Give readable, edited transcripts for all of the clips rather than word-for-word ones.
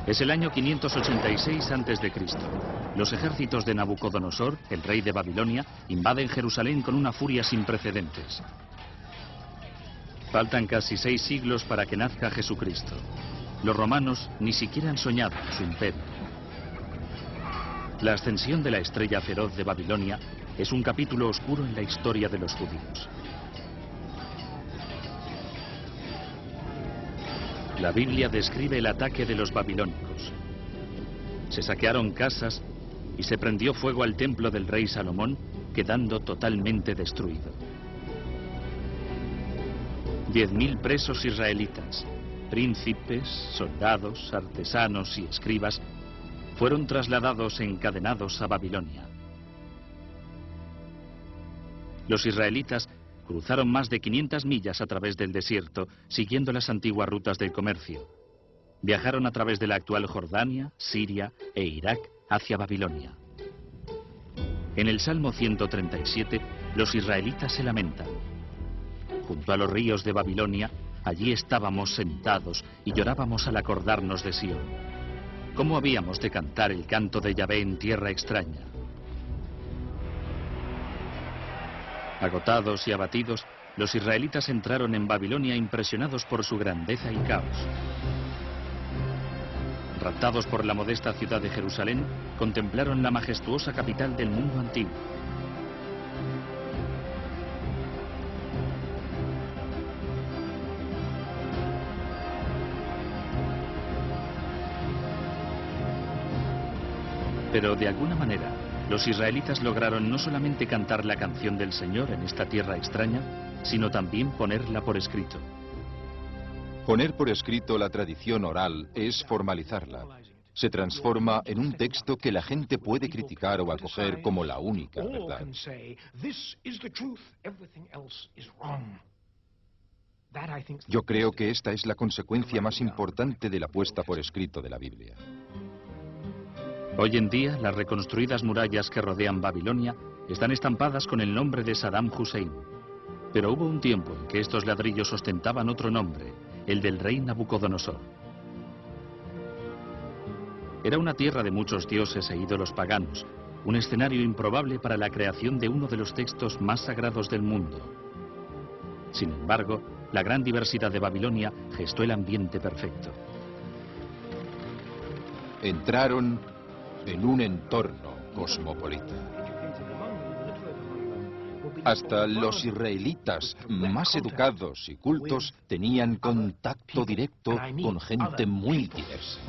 Es el año 586 a.C. Los ejércitos de Nabucodonosor, el rey de Babilonia, invaden Jerusalén con una furia sin precedentes. Faltan casi 6 siglos para que nazca Jesucristo. Los romanos ni siquiera han soñado su imperio. La ascensión de la estrella feroz de Babilonia es un capítulo oscuro en la historia de los judíos. La Biblia describe el ataque de los babilónicos. Se saquearon casas y se prendió fuego al templo del rey Salomón, quedando totalmente destruido. 10.000 presos israelitas, príncipes, soldados, artesanos y escribas, fueron trasladados encadenados a Babilonia. Los israelitas cruzaron más de 500 millas a través del desierto, siguiendo las antiguas rutas del comercio. Viajaron a través de la actual Jordania, Siria e Irak hacia Babilonia. En el Salmo 137, los israelitas se lamentan. Junto a los ríos de Babilonia, allí estábamos sentados y llorábamos al acordarnos de Sión. ¿Cómo habíamos de cantar el canto de Yahvé en tierra extraña? Agotados y abatidos, los israelitas entraron en Babilonia impresionados por su grandeza y caos. Raptados por la modesta ciudad de Jerusalén, contemplaron la majestuosa capital del mundo antiguo. Pero de alguna manera, los israelitas lograron no solamente cantar la canción del Señor en esta tierra extraña, sino también ponerla por escrito. Poner por escrito la tradición oral es formalizarla. Se transforma en un texto que la gente puede criticar o acoger como la única verdad. Yo creo que esta es la consecuencia más importante de la puesta por escrito de la Biblia. Hoy en día, las reconstruidas murallas que rodean Babilonia están estampadas con el nombre de Saddam Hussein. Pero hubo un tiempo en que estos ladrillos ostentaban otro nombre, el del rey Nabucodonosor. Era una tierra de muchos dioses e ídolos paganos, un escenario improbable para la creación de uno de los textos más sagrados del mundo. Sin embargo, la gran diversidad de Babilonia gestó el ambiente perfecto. Entraron en un entorno cosmopolita. Hasta los israelitas más educados y cultos tenían contacto directo con gente muy diversa.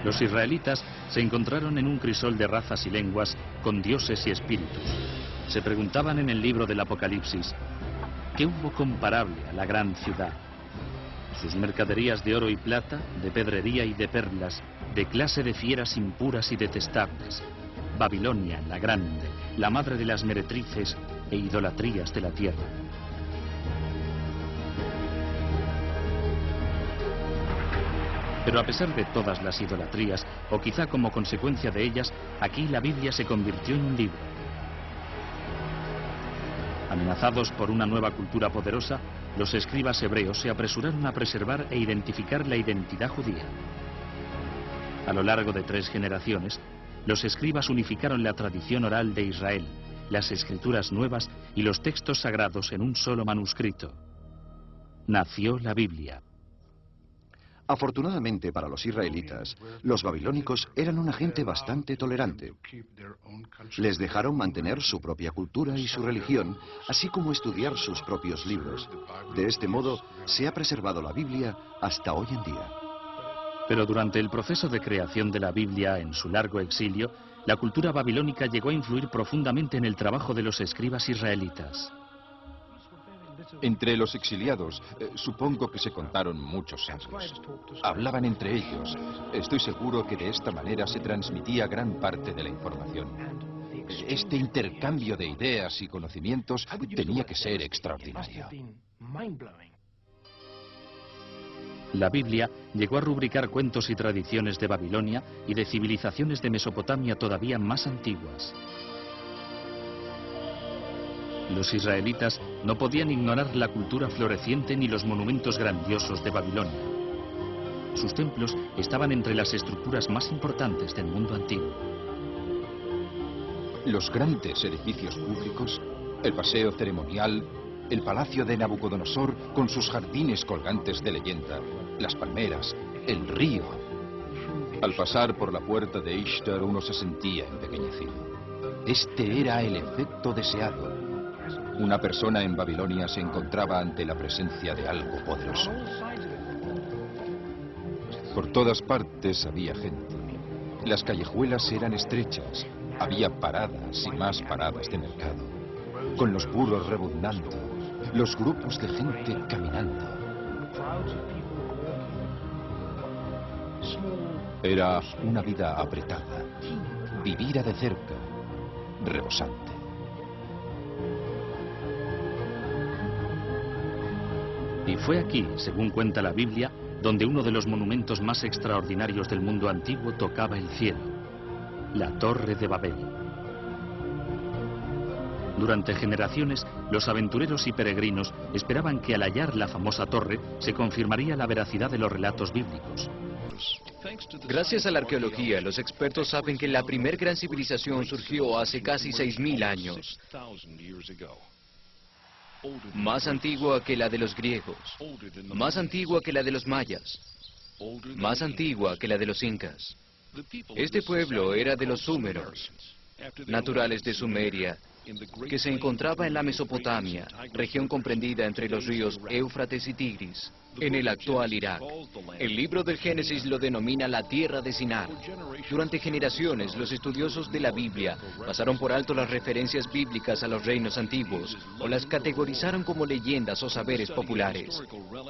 Los israelitas se encontraron en un crisol de razas y lenguas con dioses y espíritus. Se preguntaban en el libro del Apocalipsis, ¿qué hubo comparable a la gran ciudad? Sus mercaderías de oro y plata, de pedrería y de perlas, de clase de fieras impuras y detestables. Babilonia, la grande, la madre de las meretrices e idolatrías de la tierra. Pero a pesar de todas las idolatrías, o quizá como consecuencia de ellas, aquí la Biblia se convirtió en un libro. Amenazados por una nueva cultura poderosa, los escribas hebreos se apresuraron a preservar e identificar la identidad judía. A lo largo de 3 generaciones, los escribas unificaron la tradición oral de Israel, las escrituras nuevas y los textos sagrados en un solo manuscrito. Nació la Biblia. Afortunadamente para los israelitas, los babilónicos eran una gente bastante tolerante. Les dejaron mantener su propia cultura y su religión, así como estudiar sus propios libros. De este modo, se ha preservado la Biblia hasta hoy en día. Pero durante el proceso de creación de la Biblia en su largo exilio, la cultura babilónica llegó a influir profundamente en el trabajo de los escribas israelitas. Entre los exiliados, supongo que se contaron muchos sabios. Hablaban entre ellos. Estoy seguro que de esta manera se transmitía gran parte de la información. Este intercambio de ideas y conocimientos tenía que ser extraordinario. La Biblia llegó a rubricar cuentos y tradiciones de Babilonia y de civilizaciones de Mesopotamia todavía más antiguas. Los israelitas no podían ignorar la cultura floreciente ni los monumentos grandiosos de Babilonia. sus templos estaban entre las estructuras más importantes del mundo antiguo. Los grandes edificios públicos, el paseo ceremonial, el palacio de Nabucodonosor con sus jardines colgantes de leyenda, las palmeras, el río. Al pasar por la puerta de Ishtar uno se sentía empequeñecido. Este era el efecto deseado. Una persona en Babilonia se encontraba ante la presencia de algo poderoso. Por todas partes había gente. Las callejuelas eran estrechas. Había paradas y más paradas de mercado, con los burros rebuznando, los grupos de gente caminando. Era una vida apretada, vivida de cerca, rebosante. Y fue aquí, según cuenta la Biblia, donde uno de los monumentos más extraordinarios del mundo antiguo tocaba el cielo, la Torre de Babel. Durante generaciones, los aventureros y peregrinos esperaban que al hallar la famosa torre se confirmaría la veracidad de los relatos bíblicos. Gracias a la arqueología, los expertos saben que la primer gran civilización surgió hace casi 6.000 años. Más antigua que la de los griegos, más antigua que la de los mayas, más antigua que la de los incas. Este pueblo era de los súmeros, naturales de Sumeria, que se encontraba en la Mesopotamia, región comprendida entre los ríos Éufrates y Tigris, en el actual Irak. El libro del Génesis lo denomina la tierra de Sinar. Durante generaciones, los estudiosos de la Biblia pasaron por alto las referencias bíblicas a los reinos antiguos, o las categorizaron como leyendas o saberes populares.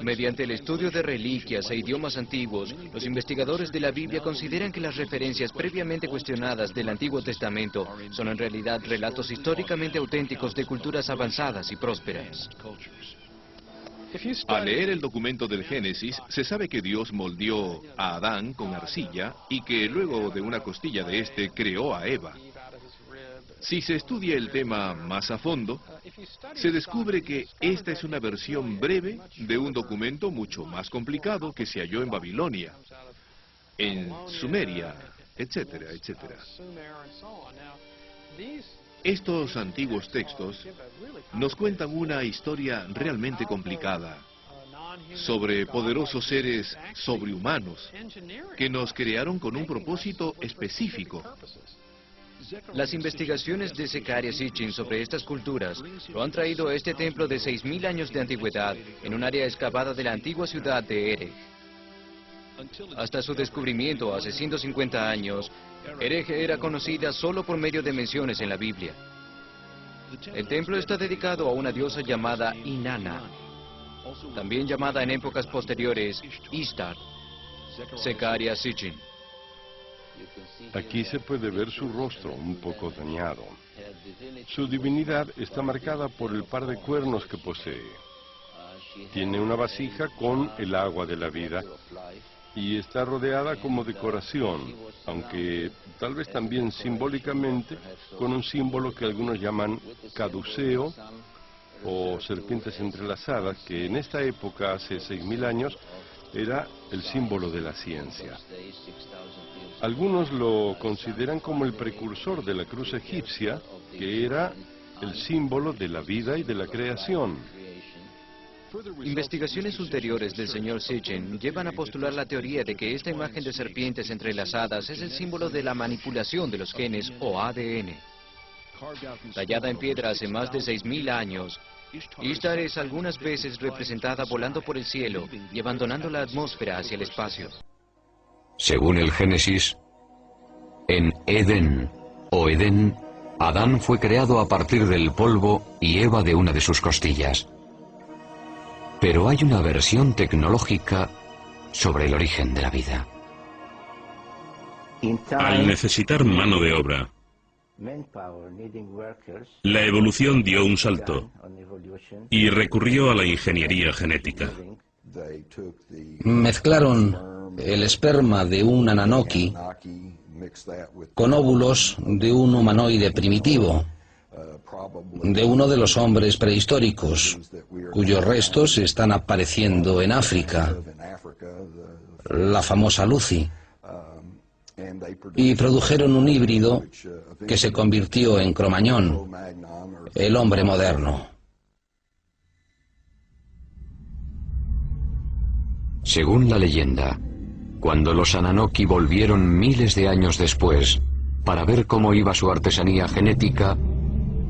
Mediante el estudio de reliquias e idiomas antiguos, los investigadores de la Biblia consideran que las referencias previamente cuestionadas del Antiguo Testamento son en realidad relatos históricamente auténticos de culturas avanzadas y prósperas. Al leer el documento del Génesis, se sabe que Dios moldeó a Adán con arcilla y que luego de una costilla de este creó a Eva. Si se estudia el tema más a fondo, se descubre que esta es una versión breve de un documento mucho más complicado que se halló en Babilonia, en Sumeria, etcétera, etcétera. Estos antiguos textos nos cuentan una historia realmente complicada sobre poderosos seres sobrehumanos que nos crearon con un propósito específico. Las investigaciones de Zecharia Sitchin sobre estas culturas lo han traído a este templo de 6.000 años de antigüedad en un área excavada de la antigua ciudad de Erech. Hasta su descubrimiento hace 150 años, Erech era conocida solo por medio de menciones en la Biblia. El templo está dedicado a una diosa llamada Inanna, también llamada en épocas posteriores Ishtar. Zecharia Sitchin. Aquí se puede ver su rostro un poco dañado. Su divinidad está marcada por el par de cuernos que posee. Tiene una vasija con el agua de la vida y está rodeada como decoración, aunque tal vez también simbólicamente con un símbolo que algunos llaman caduceo o serpientes entrelazadas, que en esta época, hace 6.000 años, era el símbolo de la ciencia. Algunos lo consideran como el precursor de la cruz egipcia, que era el símbolo de la vida y de la creación. Investigaciones ulteriores del señor Sitchin llevan a postular la teoría de que esta imagen de serpientes entrelazadas es el símbolo de la manipulación de los genes o ADN. Tallada en piedra hace más de 6.000 años, Ishtar es algunas veces representada volando por el cielo y abandonando la atmósfera hacia el espacio. Según el Génesis, en Edén o Edén, Adán fue creado a partir del polvo y Eva de una de sus costillas. Pero hay una versión tecnológica sobre el origen de la vida. Al necesitar mano de obra, la evolución dio un salto y recurrió a la ingeniería genética. Mezclaron el esperma de un Anunnaki con óvulos de un humanoide primitivo, de uno de los hombres prehistóricos, cuyos restos están apareciendo en África. la famosa Lucy, y produjeron un híbrido que se convirtió en Cromañón, el hombre moderno. Según la leyenda, cuando los Ananoki volvieron miles de años después para ver cómo iba su artesanía genética,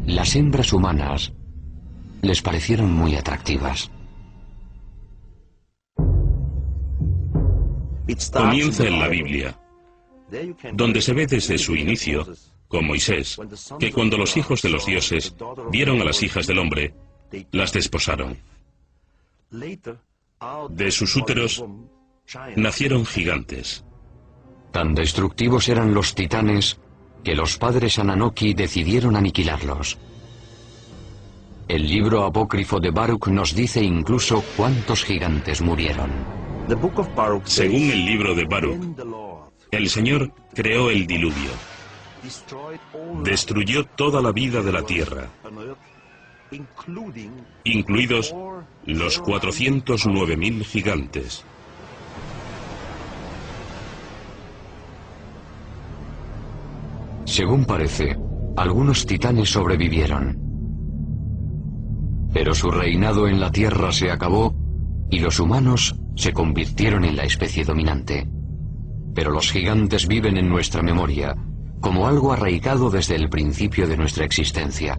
las hembras humanas les parecieron muy atractivas. Comienza en la Biblia, donde se ve desde su inicio, con Moisés, que cuando los hijos de los dioses vieron a las hijas del hombre, las desposaron. De sus úteros nacieron gigantes. Tan destructivos eran los titanes que los padres Ananoki decidieron aniquilarlos. El libro apócrifo de Baruch nos dice incluso cuántos gigantes murieron. Según el libro de Baruch, el Señor creó el diluvio, destruyó toda la vida de la tierra, incluidos los 409.000 gigantes. Según parece, algunos titanes sobrevivieron. Pero su reinado en la Tierra se acabó y los humanos se convirtieron en la especie dominante. Pero los gigantes viven en nuestra memoria, como algo arraigado desde el principio de nuestra existencia.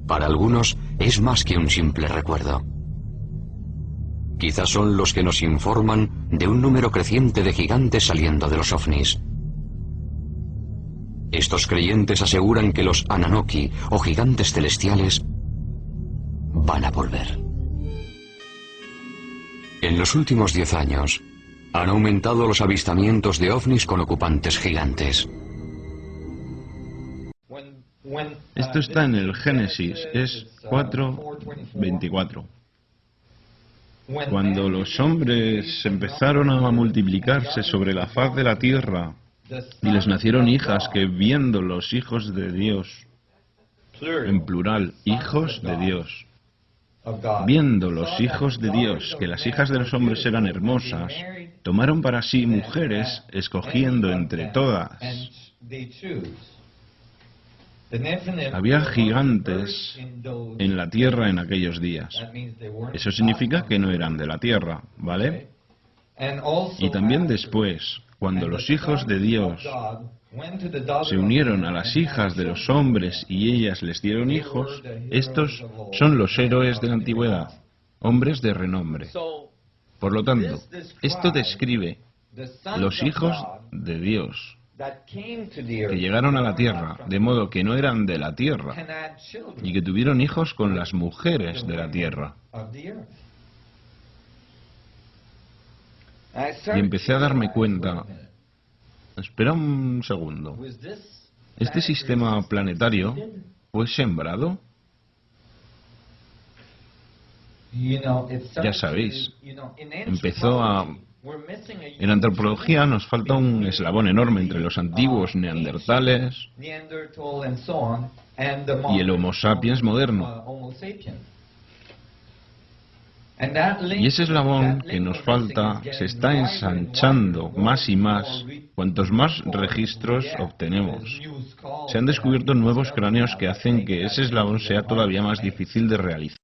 Para algunos es más que un simple recuerdo. Quizás son los que nos informan de un número creciente de gigantes saliendo de los ovnis. Estos creyentes aseguran que los Ananoki, o gigantes celestiales, van a volver. En los últimos 10 años, han aumentado los avistamientos de ovnis con ocupantes gigantes. Esto está en el Génesis, es 4:24. Cuando los hombres empezaron a multiplicarse sobre la faz de la tierra, y les nacieron hijas que viendo los hijos de Dios, en plural, hijos de Dios, viendo los hijos de Dios que las hijas de los hombres eran hermosas, tomaron para sí mujeres, escogiendo entre todas. Había gigantes en la tierra en aquellos días. Eso significa que no eran de la tierra, ¿vale? Y también después, cuando los hijos de Dios se unieron a las hijas de los hombres y ellas les dieron hijos, estos son los héroes de la antigüedad, hombres de renombre. Por lo tanto, esto describe los hijos de Dios que llegaron a la tierra, de modo que no eran de la tierra, y que tuvieron hijos con las mujeres de la tierra. Y empecé a darme cuenta. Espera un segundo. ¿Este sistema planetario fue sembrado? Ya sabéis, empezó a... En antropología nos falta un eslabón enorme entre los antiguos neandertales y el Homo sapiens moderno. Y ese eslabón que nos falta se está ensanchando más y más cuantos más registros obtenemos. Se han descubierto nuevos cráneos que hacen que ese eslabón sea todavía más difícil de realizar.